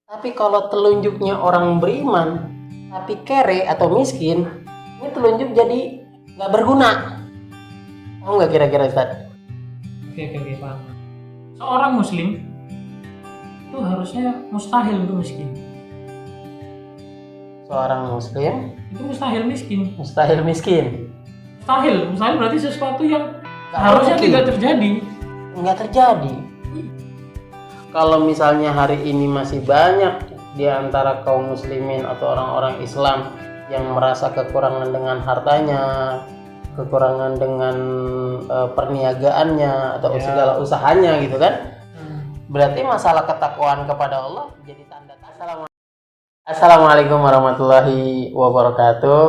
Tapi kalau telunjuknya orang beriman, tapi kere atau miskin, ini telunjuk jadi nggak berguna. Tahu nggak kira-kira Ustaz? Oke, paham. Seorang muslim itu harusnya mustahil untuk miskin. Seorang muslim Itu mustahil miskin. mustahil miskin. Mustahil berarti sesuatu yang Nggak harusnya mungkin. tidak terjadi. Nggak terjadi. Kalau misalnya hari ini masih banyak di antara kaum muslimin atau orang-orang Islam yang merasa kekurangan dengan hartanya, kekurangan dengan perniagaannya atau Ya. segala usahanya gitu kan, berarti masalah ketakwaan kepada Allah jadi tanda. Assalamualaikum warahmatullahi wabarakatuh.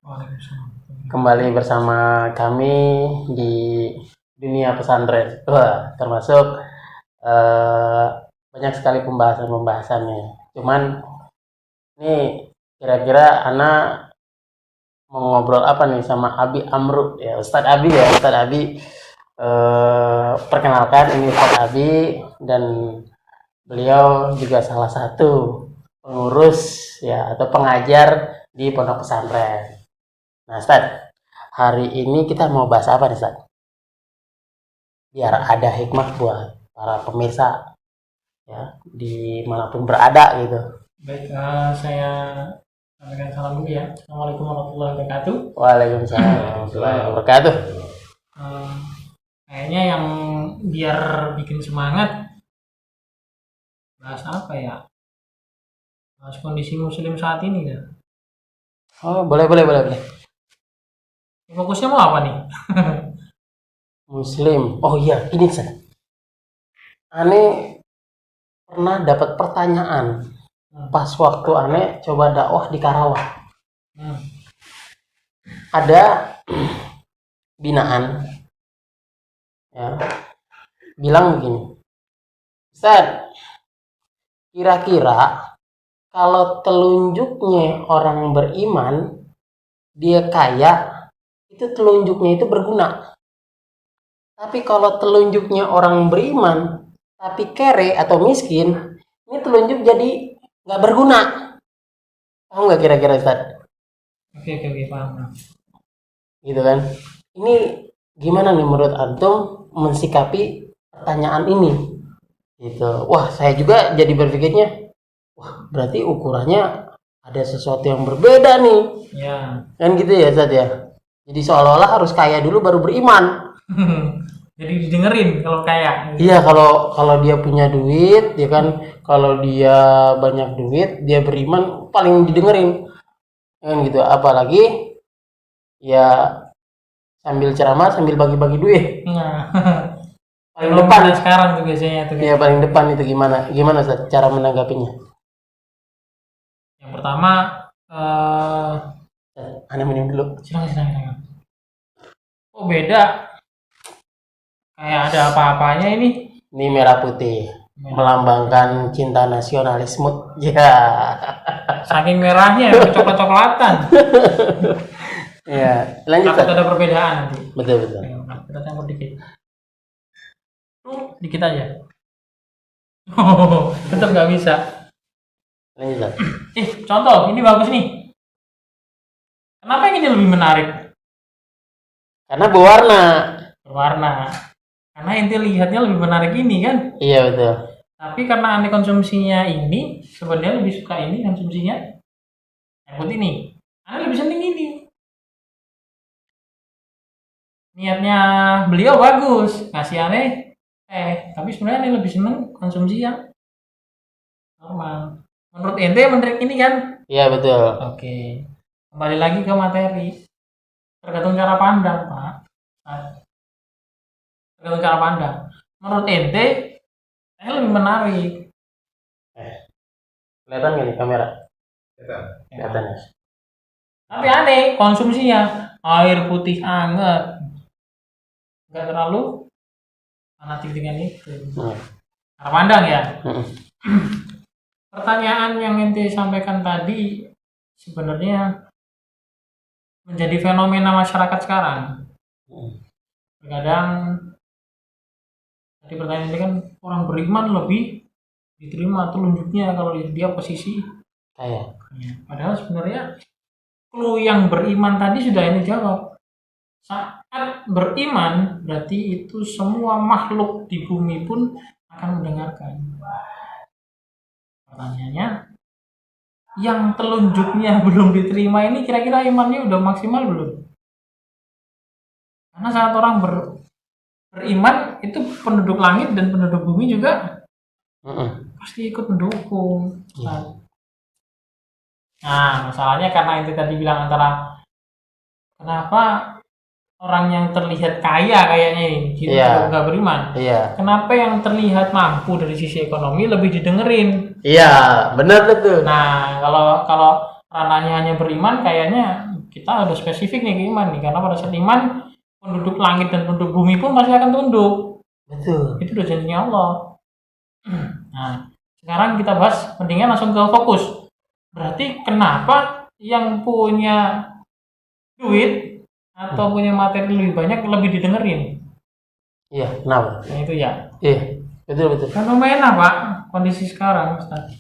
Waalaikumsalam. Kembali bersama kami di dunia pesantren. Wah, termasuk banyak sekali pembahasannya. Cuman ini kira-kira anak mau ngobrol apa nih sama Abi Amru ya, Ustadz Abi ya. Ustadz Abi, perkenalkan ini Ustadz Abi, dan beliau juga salah satu pengurus ya atau pengajar di pondok pesantren. Nah Ustadz, hari ini kita mau bahas apa nih Ustadz? Biar ada hikmah buat para pemirsa ya dimanapun berada gitu. Baik, saya sampaikan salam dulu ya. Assalamualaikum warahmatullahi wabarakatuh. Waalaikumsalam warahmatullahi wabarakatuh. Kayaknya yang biar bikin semangat bahas apa ya? Bahas kondisi muslim saat ini ya. Oh, boleh. Fokusnya mau apa nih? Muslim. Oh iya, ini Ustadz. Ane pernah dapat pertanyaan pas waktu Ane coba dakwah di Karawang. Ada binaan ya, bilang begini, Ustadz, kira-kira kalau telunjuknya orang beriman dia kaya, itu telunjuknya itu berguna. Tapi kalau telunjuknya orang beriman tapi kere atau miskin, ini telunjuk jadi nggak berguna. Tahu nggak kira-kira Ustaz? Oke, paham. Gitu kan? Ini gimana nih menurut antum mensikapi pertanyaan ini? Gitu. Wah, saya juga jadi berpikirnya, wah berarti ukurannya ada sesuatu yang berbeda nih. Ya. Kan gitu ya Ustaz ya? Jadi seolah-olah harus kaya dulu baru beriman. Jadi didengerin kalau kayak. Iya, kalau dia punya duit, ya kan, kalau dia banyak duit, dia beriman paling didengerin, kan gitu. Apalagi ya sambil ceramah sambil bagi-bagi duit. Nah, Paling kalau depan. pada sekarang tuh biasanya tuh. Iya, paling depan itu gimana Ustaz, cara menanggapinya? Yang pertama, Anda minum dulu. silakan. Oh beda, kayak ada apa-apanya ini. Ini merah putih, melambangkan cinta nasionalisme. Ya. Saking merahnya coklat-coklatan. Ya, lanjut Takut Ustaz. ada perbedaan nanti. Betul. Nah, kita campur dikit. Dikit aja. Oh, tetap nggak bisa. Lanjut Ustaz. Contoh, ini bagus nih. Kenapa yang ini lebih menarik? Karena berwarna. Berwarna. Karena ente lihatnya lebih menarik ini kan. Iya betul. Tapi karena ente konsumsinya ini, sebenarnya lebih suka ini konsumsinya yang putih ini. Ane lebih seneng ini. Niatnya beliau bagus, ngasih aneh tapi sebenarnya ane lebih seneng konsumsi yang normal. Menurut ente menarik ini kan? Iya betul. Oke. Kembali lagi ke materi. Tergantung cara pandang, Pak. Tergantung cara pandang. Menurut ente, lebih menarik. Kelihatan nggak nih kamera? Kelihatan. Ya. Tapi aneh konsumsinya air putih anget. Nggak terlalu fanatik dengan itu. Cara pandang ya. Pertanyaan yang ente sampaikan tadi sebenarnya menjadi fenomena masyarakat sekarang. Terkadang tadi pertanyaan ini kan orang beriman lebih diterima telunjuknya kalau dia posisi Kaya. Padahal sebenarnya clue yang beriman tadi sudah ini jawab. Saat beriman berarti itu semua makhluk di bumi pun akan mendengarkan. Pertanyaannya, yang telunjuknya belum diterima ini kira-kira imannya udah maksimal belum? Karena saat orang beriman itu penduduk langit dan penduduk bumi juga pasti ikut mendukung. Nah, masalahnya karena itu tadi bilang antara kenapa orang yang terlihat kaya kayaknya ini gitu nggak beriman. Kenapa yang terlihat mampu dari sisi ekonomi lebih didengerin? Iya, benar betul. Nah, kalau ranahnya hanya beriman, kayaknya kita udah spesifik nih ke iman nih, karena pada saat iman penduduk langit dan penduduk bumi pun pasti akan tunduk. Betul. Itu udah janjinya Allah. Nah, sekarang kita bahas, mendingan langsung ke fokus. Berarti kenapa yang punya duit atau punya materi lebih banyak lebih didengerin? Iya, kenapa? Nah itu ya. Iya, betul. Fenomena Pak, kondisi sekarang, Ustaz.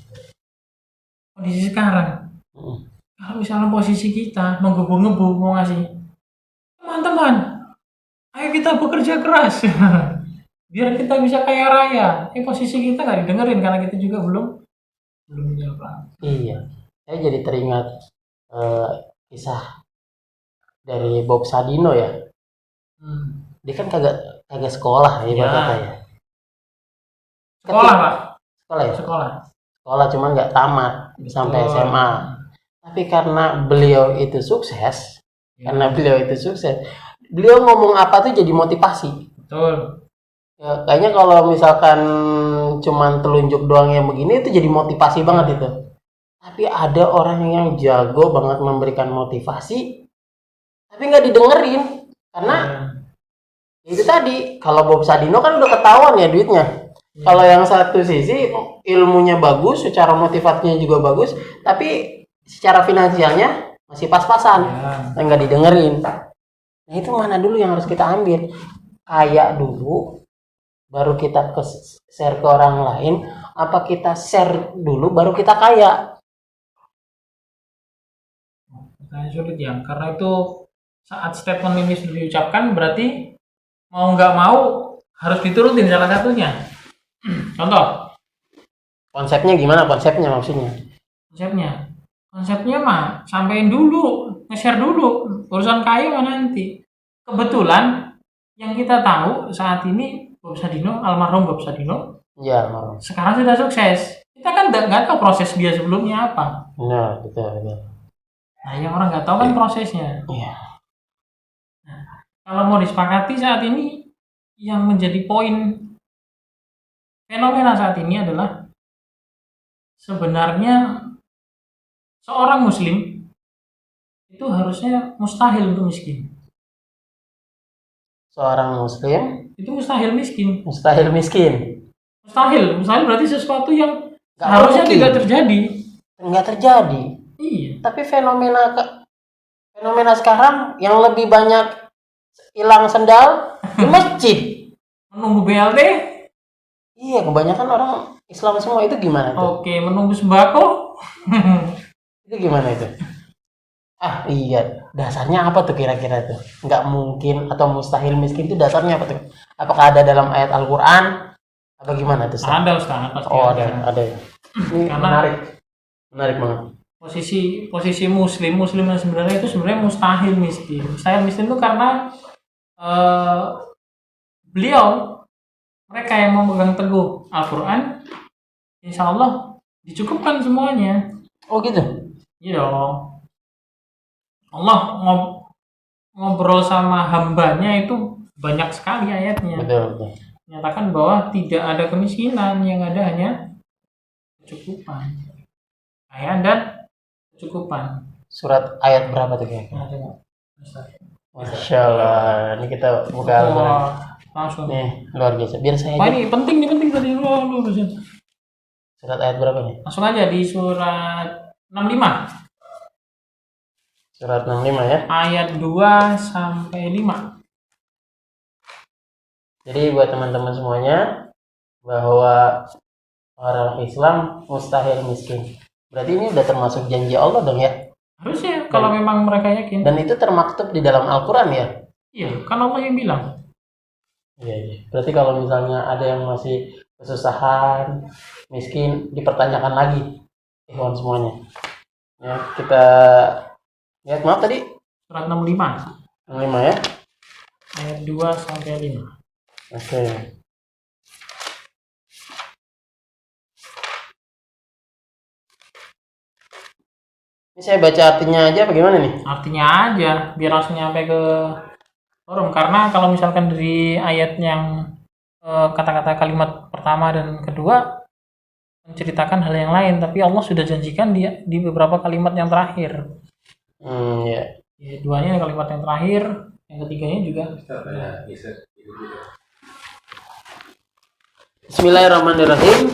Kondisi sekarang. Kalau misalnya posisi kita menggebu-gebu mau ngasih, teman-teman, ayo kita bekerja keras, biar kita bisa kaya raya. Posisi kita nggak didengerin karena kita juga belum apa. Iya, saya jadi teringat kisah dari Bob Sadino ya. Dia kan kagak sekolah ya, ya. Sekolah Pak. Sekolah ya. Sekolah cuman nggak tamat sampai SMA. Tapi karena beliau itu sukses, beliau ngomong apa tuh jadi motivasi. Betul. Ya, kayaknya kalau misalkan cuman telunjuk doang yang begini itu jadi motivasi banget itu. Tapi ada orang yang jago banget memberikan motivasi, tapi nggak didengerin karena itu tadi. Kalau Bob Sadino kan udah ketahuan ya duitnya. Kalau yang satu sisi ilmunya bagus, secara motivasinya juga bagus, tapi secara finansialnya masih pas-pasan, nggak didengerin. Nah itu mana dulu yang harus kita ambil? Kaya dulu, baru kita share ke orang lain. Apa kita share dulu, baru kita kaya? Pertanyaan sulit ya, karena itu saat statement ini sudah diucapkan berarti mau nggak mau harus diturutin salah satunya. Contoh, konsepnya gimana? Konsepnya maksudnya? Konsepnya mah sampein dulu, nge-share dulu, urusan kaya mah nanti. Kebetulan yang kita tahu saat ini Bob Sadino, almarhum Bob Sadino, ya, sekarang sudah sukses. Kita kan nggak tahu proses dia sebelumnya apa. Nah, betul. Nah, yang orang nggak tahu kan prosesnya. Iya. Nah, kalau mau disepakati saat ini yang menjadi poin fenomena saat ini adalah sebenarnya seorang muslim itu harusnya mustahil untuk miskin. Seorang muslim itu mustahil miskin. Mustahil berarti sesuatu yang harusnya tidak terjadi. Enggak terjadi. Iya. Tapi fenomena sekarang yang lebih banyak hilang sendal di masjid. Menunggu BLT. Iya, kebanyakan orang Islam semua itu gimana tuh? Oke, menunggu sembako. Itu gimana itu? Iya, dasarnya apa tuh kira-kira tuh? Nggak mungkin atau mustahil miskin itu dasarnya apa tuh? Apakah ada dalam ayat Al-Quran? Apa gimana tuh? Ada Ustaz, pasti. Oh, ada ya. Ini menarik banget. Posisi muslim yang sebenarnya itu sebenarnya mustahil miskin. Mustahil miskin itu karena mereka yang mau memegang teguh Al-Quran, insya Allah dicukupkan semuanya. Oh gitu? Iya dong. Allah ngobrol sama hambanya itu banyak sekali ayatnya. Betul. Menyatakan bahwa tidak ada kemiskinan, yang ada hanya kecukupan. Ayat dan kecukupan. Surat ayat berapa tuh kayaknya? Masya Allah. Ini kita buka langsung nih, luar biasa. Biar saya ini penting tadi lu. Surat ayat berapa nih? Langsung aja di surat 65. Surat 65 ya. Ayat 2 sampai 5. Jadi buat teman-teman semuanya bahwa Orang Islam mustahil miskin. Berarti ini udah termasuk janji Allah dong ya? Harusnya kalau memang mereka yakin. Dan itu termaktub di dalam Al-Quran ya? Iya, kan Allah yang bilang. Iya. Berarti kalau misalnya ada yang masih kesusahan, miskin, dipertanyakan lagi. Ikhwan semuanya. Ya, kita lihat, maaf tadi? Surat 65. 65 ya? Ayat 2 sampai 5. Oke. Ini saya baca artinya aja bagaimana nih? Artinya aja, biar langsung nyampe ke forum. Karena kalau misalkan dari ayat yang kata-kata kalimat pertama dan kedua menceritakan hal yang lain, tapi Allah sudah janjikan di beberapa kalimat yang terakhir. Ya. Ya, duanya kalimat yang terakhir, yang ketiganya juga. Bismillahirrahmanirrahim.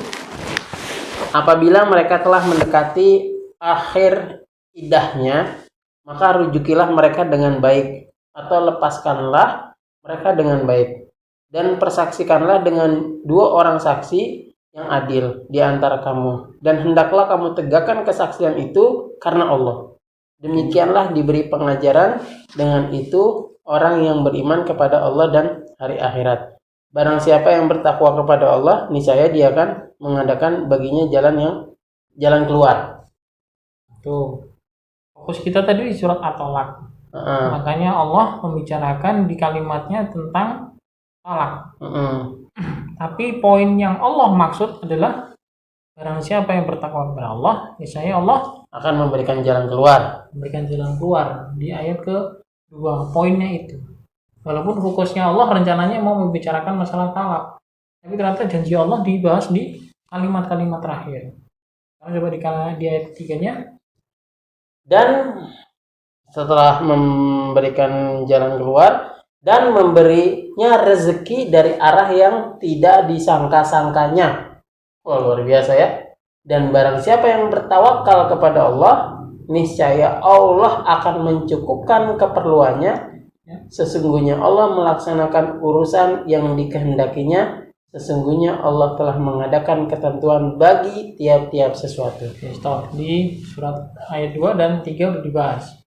Apabila mereka telah mendekati akhir idahnya, maka rujukilah mereka dengan baik, atau lepaskanlah mereka dengan baik, dan persaksikanlah dengan 2 orang saksi yang adil di antara kamu, dan hendaklah kamu tegakkan kesaksian itu karena Allah. Demikianlah diberi pengajaran dengan itu orang yang beriman kepada Allah dan hari akhirat. Barang siapa yang bertakwa kepada Allah, niscaya dia akan mengadakan baginya jalan keluar. Tuh. Fokus kita tadi di surat At-Tolak. Makanya Allah membicarakan di kalimatnya tentang talak. Tapi poin yang Allah maksud adalah barang siapa yang bertakwa kepada Allah, niscaya Allah akan memberikan jalan keluar. Memberikan jalan keluar di ayat ke-2. Poinnya itu. Walaupun fokusnya Allah rencananya mau membicarakan masalah talak, tapi ternyata janji Allah dibahas di kalimat-kalimat terakhir. Karena coba di ayat 3-nya. Dan setelah memberikan jalan keluar dan memberinya rezeki dari arah yang tidak disangka-sangkanya. Wah, luar biasa ya. Dan barang siapa yang bertawakal kepada Allah, niscaya Allah akan mencukupkan keperluannya. Sesungguhnya Allah melaksanakan urusan yang dikehendakinya. Sesungguhnya Allah telah mengadakan ketentuan bagi tiap-tiap sesuatu. Stop. Di surat ayat 2 dan 3 udah dibahas.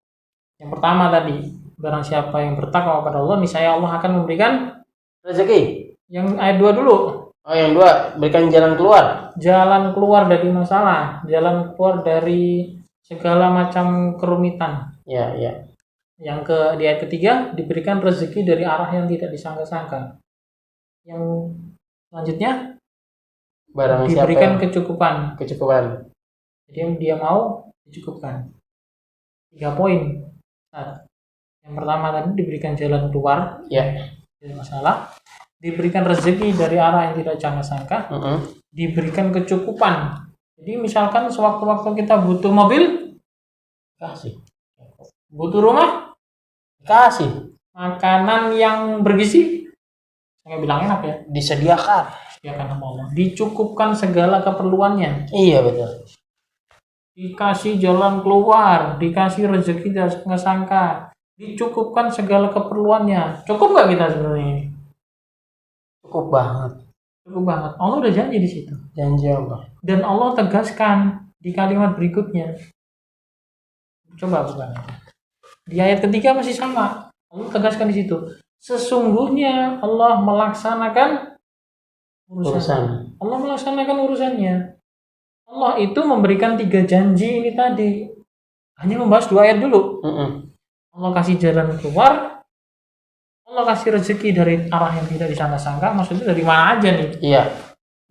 Yang pertama tadi, barang siapa yang bertakwa kepada Allah, niscaya Allah akan memberikan rezeki. Yang ayat 2 dulu. Oh, yang 2, berikan jalan keluar. Jalan keluar dari masalah, jalan keluar dari segala macam kerumitan. Ya. Yang di ayat ketiga, diberikan rezeki dari arah yang tidak disangka-sangka. Yang selanjutnya, barang diberikan kecukupan. Jadi yang dia mau dicukupkan. 3 poin. Nah, yang pertama tadi diberikan jalan keluar dari masalah, diberikan rezeki dari arah yang tidak disangka-sangka, diberikan kecukupan. Jadi misalkan sewaktu-waktu kita butuh mobil, kasih. Butuh rumah, kasih. Makanan yang bergizi, saya bilang enak ya, disediakan sama Allah. Dicukupkan segala keperluannya. Iya betul. Dikasih jalan keluar, dikasih rezeki dari sangka, dicukupkan segala keperluannya. Cukup nggak kita sebenarnya? Cukup banget. Allah udah janji di situ. Janji Allah. Dan Allah tegaskan di kalimat berikutnya. Coba bukan. Di ayat ketiga masih sama. Allah tegaskan di situ. Sesungguhnya Allah melaksanakan urusan. Allah melaksanakan urusannya. Allah itu memberikan 3 janji ini tadi. Hanya membahas 2 ayat dulu. Allah kasih jalan keluar. Allah kasih rezeki dari arah yang tidak disangka-sangka. Maksudnya dari mana aja nih? Iya.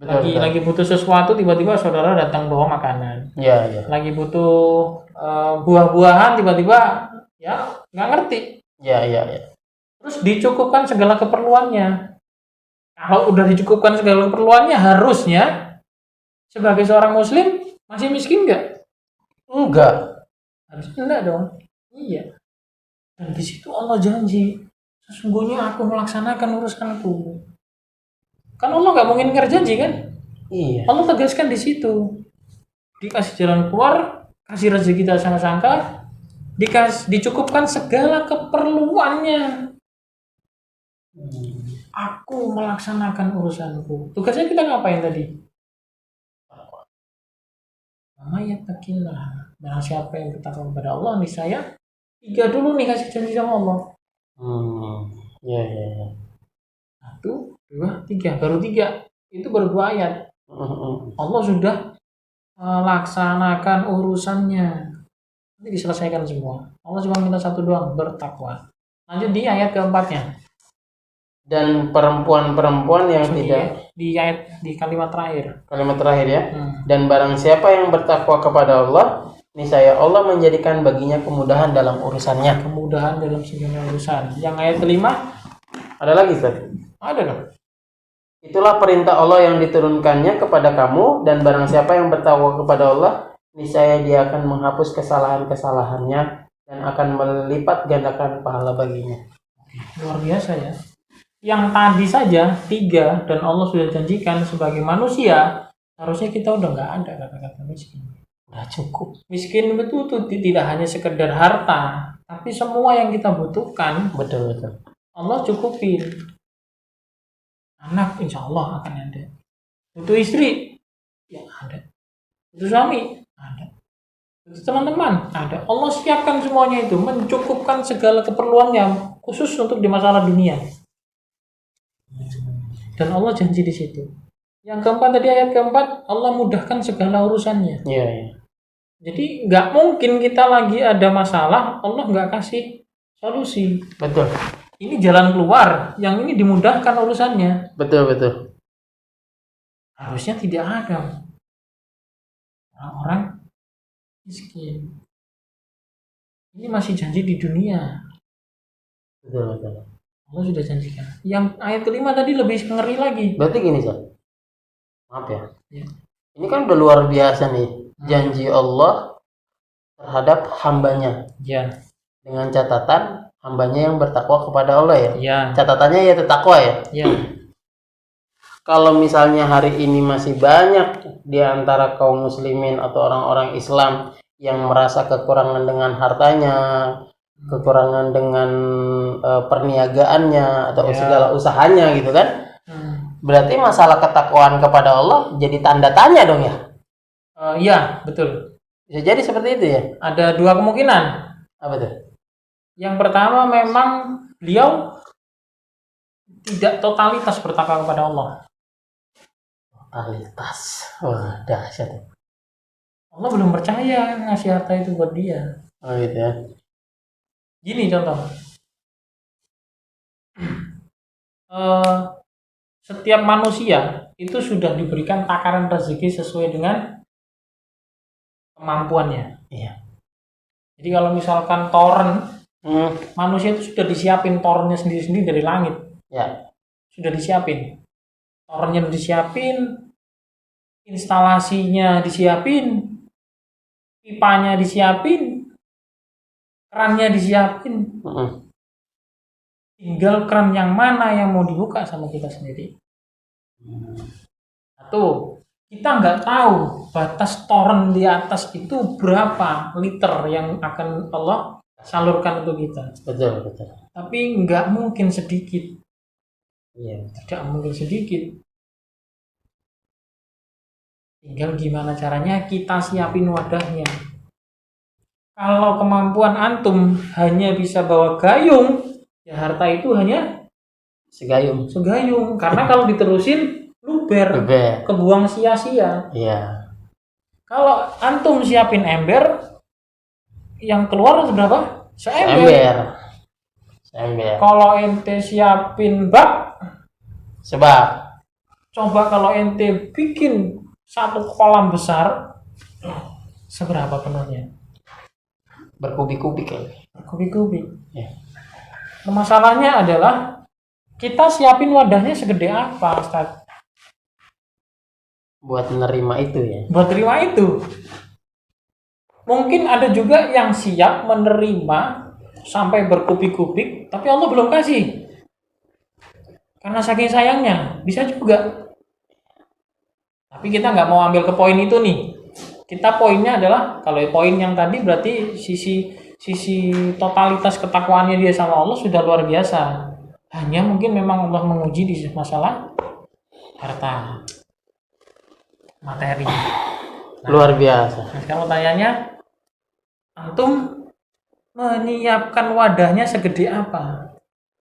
Betul. Lagi butuh sesuatu, tiba-tiba saudara datang bawa makanan. Iya. Lagi butuh buah-buahan, tiba-tiba ya nggak ngerti. Iya. Terus dicukupkan segala keperluannya. Kalau udah dicukupkan segala keperluannya, harusnya sebagai seorang muslim masih miskin nggak? Enggak. Harusnya enggak dong. Iya. Dan di situ Allah janji, sesungguhnya aku melaksanakan urusanku. Kan Allah nggak mungkin ingkar janji kan? Iya. Allah tegaskan di situ. Dikasih jalan keluar, kasih rezeki dari sangka-sangka, dicukupkan segala keperluannya. Aku melaksanakan urusanku. Tugasnya kita ngapain tadi? Amayatakillah. Barang siapa yang bertakwa kepada Allah, niscaya 3 dulu nih kasih janji sama Allah. Ya, ya, ya. 1, 2, 3, baru 3. Itu baru 2 ayat. Allah sudah laksanakan urusannya. Nanti diselesaikan semua. Allah cuma minta 1 doang, bertakwa. Lanjut di ayat keempatnya. Dan perempuan-perempuan yang tidak di ayat di kalimat terakhir. Kalimat terakhir ya. Dan barang siapa yang bertakwa kepada Allah, niscaya Allah menjadikan baginya kemudahan dalam urusannya. Kemudahan dalam segala urusan. Yang ayat kelima ada lagi, Ustaz? Ada dong. Itulah perintah Allah yang diturunkannya kepada kamu, dan barang siapa yang bertakwa kepada Allah, niscaya dia akan menghapus kesalahan-kesalahannya dan akan melipat gandakan pahala baginya. Luar biasa ya. Yang tadi saja 3 dan Allah sudah janjikan sebagai manusia, harusnya kita udah nggak ada kata-kata miskin. Udah cukup. Miskin betul tidak hanya sekedar harta, tapi semua yang kita butuhkan. Betul. Allah cukupin. Anak insya Allah akan ada. Butuh istri, ya ada. Butuh suami, ada. Butuh teman-teman, ada. Allah siapkan semuanya itu, mencukupkan segala keperluannya, khusus untuk di masalah dunia. Dan Allah janji di situ. Yang keempat tadi, ayat keempat, Allah mudahkan segala urusannya. Iya. Jadi nggak mungkin kita lagi ada masalah, Allah nggak kasih solusi. Betul. Ini jalan keluar, yang ini dimudahkan urusannya. Betul. Harusnya tidak ada orang-orang miskin. Ini masih janji di dunia. Betul. Allah sudah janjikan. Yang ayat kelima tadi lebih ngeri lagi. Berarti gini, Ustaz. Maaf ya. Ini kan udah luar biasa nih. Janji Allah terhadap hambanya. Ya. Dengan catatan hambanya yang bertakwa kepada Allah ya. Ya. Catatannya ya takwa ya. Ya. Kalau misalnya hari ini masih banyak di antara kaum muslimin atau orang-orang Islam yang merasa kekurangan dengan hartanya, kekurangan dengan perniagaannya atau segala usahanya gitu kan. Berarti masalah ketakwaan kepada Allah jadi tanda tanya dong ya. Iya, betul. Bisa jadi seperti itu ya. Ada 2 kemungkinan. Apa tuh? Yang pertama memang beliau tidak totalitas bertakwa kepada Allah. Totalitas. Wah, dahsyat. Allah belum percaya ngasih harta itu buat dia. Oh gitu ya. Gini contoh. Setiap manusia itu sudah diberikan takaran rezeki sesuai dengan kemampuannya. Iya. Jadi kalau misalkan toren, manusia itu sudah disiapin torennya sendiri-sendiri dari langit. Ya. Sudah disiapin. Torennya disiapin, instalasinya disiapin, pipanya disiapin, kerannya disiapin. Tinggal keran yang mana yang mau dibuka sama kita sendiri. Satu, kita nggak tahu batas toren di atas itu berapa liter yang akan Allah salurkan untuk kita. Betul. Tapi nggak mungkin sedikit. Iya. Tidak mungkin sedikit. Tinggal gimana caranya kita siapin wadahnya. Kalau kemampuan antum hanya bisa bawa gayung, ya harta itu hanya segayung. Karena kalau diterusin luber. Kebuang sia-sia. Iya. Kalau antum siapin ember, yang keluar berapa? Seember. Kalau ente siapin bak, sebab. Coba kalau ente bikin 1 kolam besar, seberapa penuhnya? Berkubik-kubik ya. Berkubik-kubik. Ya. Masalahnya adalah kita siapin wadahnya segede apa, Ustaz? Buat menerima itu ya. Buat terima itu. Mungkin ada juga yang siap menerima sampai berkubik-kubik, tapi Allah belum kasih. Karena saking sayangnya, bisa juga. Tapi kita nggak mau ambil ke poin itu nih. Kita poinnya adalah, kalau poin yang tadi berarti sisi totalitas ketakwaannya dia sama Allah sudah luar biasa. Hanya mungkin memang Allah menguji di masalah harta, materi. Luar biasa. Nah, sekarang tanyanya, antum menyiapkan wadahnya segede apa?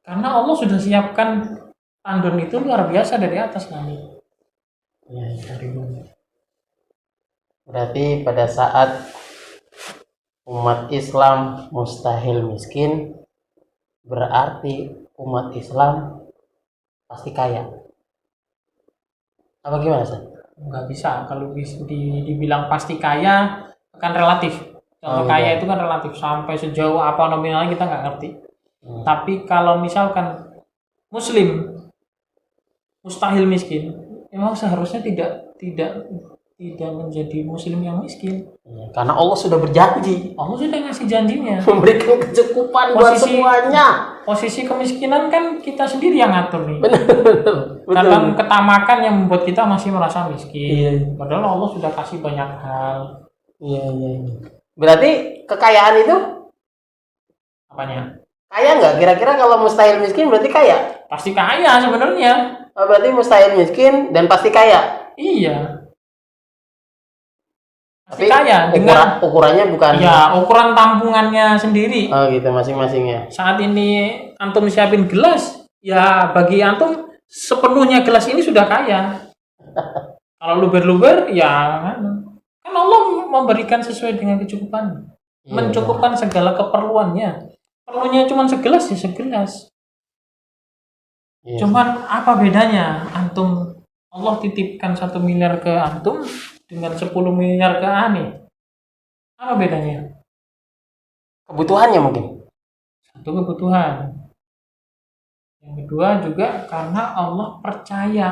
Karena Allah sudah siapkan tandon itu luar biasa dari atas nanti. Ya, berarti pada saat umat Islam mustahil miskin, berarti umat Islam pasti kaya. Apa gimana sih? Nggak bisa, kalau dibilang pasti kaya kan relatif. Contoh kaya itu kan relatif, sampai sejauh apa nominalnya kita nggak ngerti. Tapi kalau misalkan Muslim mustahil miskin, memang seharusnya tidak menjadi Muslim yang miskin. Karena Allah sudah berjanji. Allah sudah ngasih janjinya. Memberikan kecukupan buat semuanya. Posisi kemiskinan kan kita sendiri yang ngatur nih. Betul. Karena ketamakan yang membuat kita masih merasa miskin. Iya. Padahal Allah sudah kasih banyak hal. Iya. Berarti kekayaan itu apanya? Kaya nggak? Kira-kira kalau mustahil miskin berarti kaya? Pasti kaya sebenarnya. Berarti mustahil miskin dan pasti kaya? Iya. Tapi kaya dengan ukurannya bukan? Ya, ukuran tampungannya sendiri. Oh gitu, masing-masingnya. Saat ini antum siapin gelas, ya bagi antum sepenuhnya gelas ini sudah kaya. Kalau luber-luber, ya kan Allah memberikan sesuai dengan kecukupan, mencukupkan segala keperluannya. Perlunya cuma segelas ya segelas. Cuman apa bedanya antum Allah titipkan 1 miliar ke antum dengan 10 miliar ke Ani? Apa bedanya? Kebutuhannya mungkin. Satu kebutuhan. Yang kedua juga karena Allah percaya.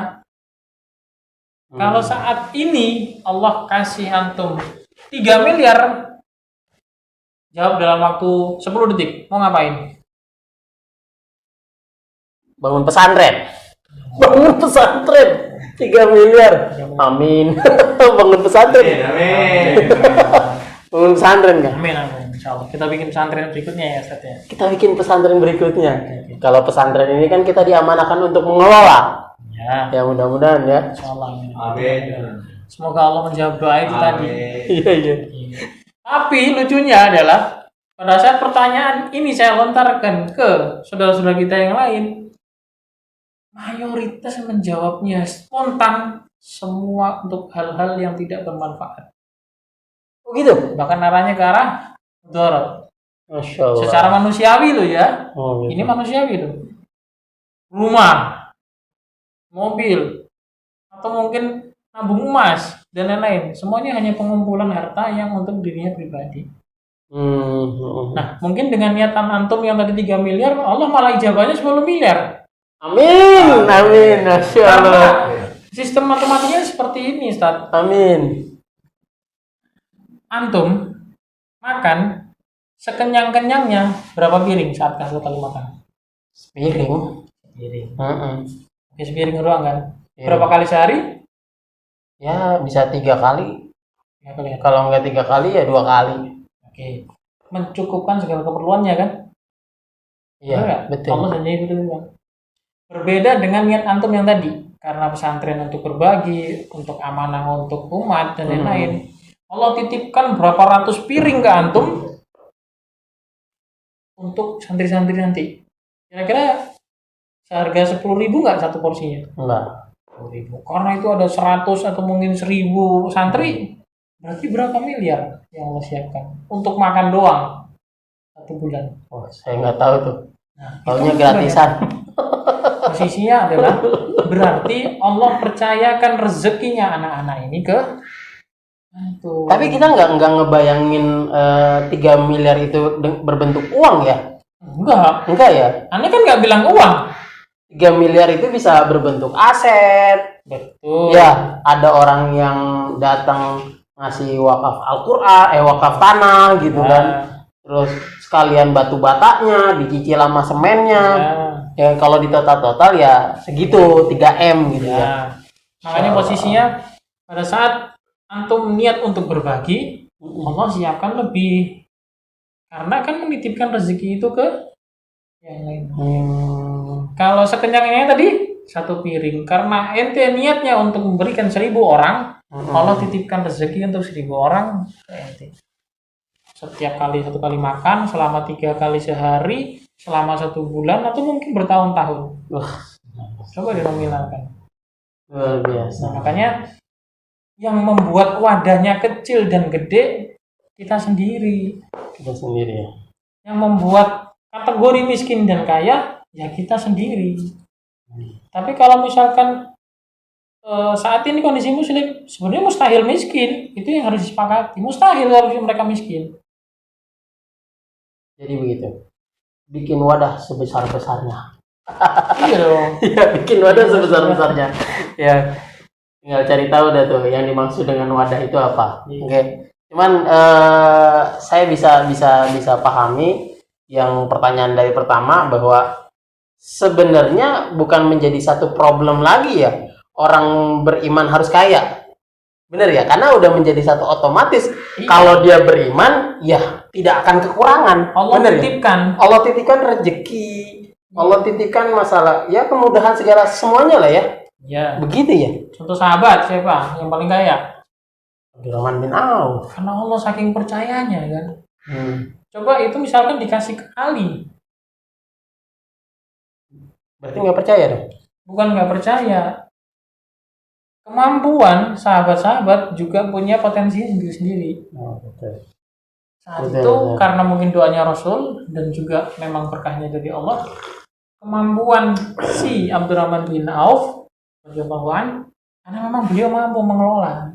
Kalau saat ini Allah kasih antum 3 miliar, jawab dalam waktu 10 detik. Mau ngapain? Bangun pesantren. Bangun pesantren. 3 miliar. Amin. Bangun pesantren. Amin. Bangun pesantren kan? Amin. Insyaallah. Kita bikin pesantren berikutnya ya, Ustaz ya. Kita bikin pesantren berikutnya. Kalau pesantren ini kan kita diamanahkan untuk mengelola. Ya mudah-mudahan ya. Insyaallah. Amin. Semoga Allah menjawab doa itu tadi. Iya. Tapi lucunya adalah pada saat pertanyaan ini saya lontarkan ke saudara-saudara kita yang lain, mayoritas menjawabnya spontan semua untuk hal-hal yang tidak bermanfaat. Oh gitu? Bahkan arahnya ke arah mudarat. Masya Allah. Secara manusiawi loh ya. Gitu. Ini manusiawi loh. Rumah, mobil, atau mungkin nabung emas dan lain-lain. Semuanya hanya pengumpulan harta yang untuk dirinya pribadi. Nah, mungkin dengan niatan antum yang tadi 3 miliar, Allah malah ijabahnya 10 miliar. Amin. Masya Allah. Sistem matematikanya seperti ini, Ustaz. Amin. Antum makan sekenyang-kenyangnya berapa piring saat satu kali makan? Sepiring. Oke, sepiring doang kan? Berapa kali sehari? Ya bisa 3 kali. Ya, kali ya. Kalau nggak 3 kali ya 2 kali. Oke, mencukupkan segala keperluannya kan? Iya, betul. Allah sendiri betul kan? Berbeda dengan niat antum yang tadi, karena pesantren untuk berbagi, untuk amanah, untuk umat dan lain-lain. Allah titipkan berapa ratus piring ke antum untuk santri-santri nanti. Kira-kira seharga 10.000 nggak satu porsinya? Enggak. 10.000. Karena itu ada 100 atau mungkin 1.000 santri, berarti berapa miliar yang Allah siapkan untuk makan doang 1 bulan? Oh, saya nggak tahu tuh. Nah, taunya gratisan. Posisinya adalah berarti Allah percayakan rezekinya anak-anak ini ke itu. Tapi kita nggak ngebayangin 3 miliar itu berbentuk uang ya? Enggak ya? Aneh kan nggak bilang uang. 3 miliar itu bisa berbentuk aset. Betul. Ya, ada orang yang datang ngasih wakaf Al-Qur'an, wakaf tanah gitu kan. Terus sekalian batu batanya dicicil sama semennya. Ya kalau di total ya segitu 3M gitu ya. Makanya posisinya pada saat antum niat untuk berbagi, Allah siapkan lebih. Karena kan menitipkan rezeki itu ke yang lain. Kalau sekenyangnya tadi 1 piring, karena ente niatnya untuk memberikan 1.000 orang, Allah titipkan rezeki untuk 1.000 orang ke ente. Setiap kali 1 kali makan selama 3 kali sehari selama 1 bulan atau mungkin bertahun-tahun. Coba dinominalkan. Luar biasa. Nah, makanya yang membuat wadahnya kecil dan gede kita sendiri. Kita sendiri ya. Yang membuat kategori miskin dan kaya ya kita sendiri. Tapi kalau misalkan saat ini kondisi muslim sebenarnya mustahil miskin, itu yang harus disepakati. Mustahil harus mereka miskin. Jadi begitu. Bikin wadah sebesar-besarnya. Iya dong. Ya, bikin wadah sebesar-besarnya. Ya, tinggal cari tahu dah tuh yang dimaksud dengan wadah itu apa. Oke. Cuman saya bisa pahami yang pertanyaan dari pertama bahwa sebenarnya bukan menjadi satu problem lagi ya orang beriman harus kaya. Bener ya, karena udah menjadi satu otomatis. Iya. Kalau dia beriman ya tidak akan kekurangan. Allah titipkan. Ya? Allah titipkan rezeki. Allah titipkan masalah ya kemudahan segala semuanya lah ya. Ya. Begitu ya. Contoh sahabat siapa yang paling kaya? Abdurrahman bin Auf. Karena Allah saking percayanya kan. Coba itu misalkan dikasih ke Ali. Berarti nggak percaya dong? Bukan nggak percaya. Kemampuan sahabat-sahabat juga punya potensi sendiri-sendiri. Oh, betul. Saat itu karena mungkin doanya Rasul dan juga memang berkahnya dari Allah, kemampuan si Abdurrahman bin Auf radhiyallahu anhu karena memang beliau mampu mengelola.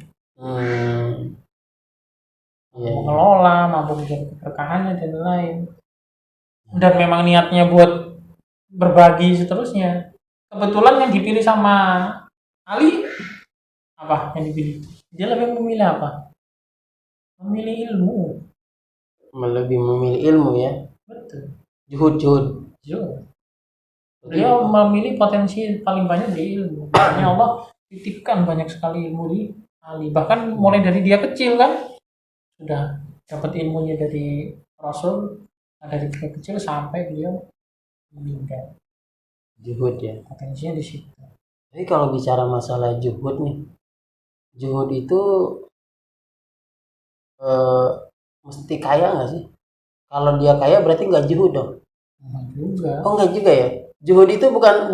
Mengelola, mampu menjaga keberkahannya dan lain. Dan memang niatnya buat berbagi seterusnya. Kebetulan yang dipilih sama Ali apa yang dipilih? Dia lebih memilih apa? Memilih ilmu. Lebih memilih ilmu ya. Betul. Juhud. Beliau memilih potensi paling banyak di ilmu. Makanya Allah titipkan banyak sekali ilmu di Ali. Bahkan mulai dari dia kecil kan sudah dapat ilmunya dari Rasul, dari dia kecil sampai beliau meninggal. Juhud ya. Potensinya di situ. Jadi kalau bicara masalah juhud nih, juhud itu mesti kaya nggak sih? Kalau dia kaya berarti nggak juhud dong? Enggak juga. Oh nggak juga ya? Juhud itu bukan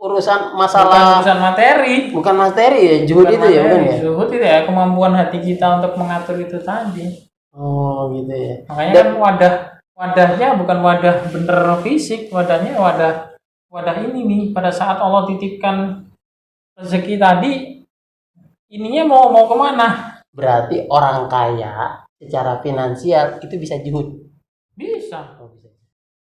urusan masalah. Bukan urusan materi. Bukan materi ya, juhud itu materi. Ya bukan ya? Juhud itu ya kemampuan hati kita untuk mengatur itu tadi. Oh gitu ya. Makanya kan wadahnya bukan wadah bener fisik, wadahnya wadah ini nih. Pada saat Allah titipkan rezeki tadi, ininya mau kemana? Berarti orang kaya secara finansial itu bisa juhud. Bisa.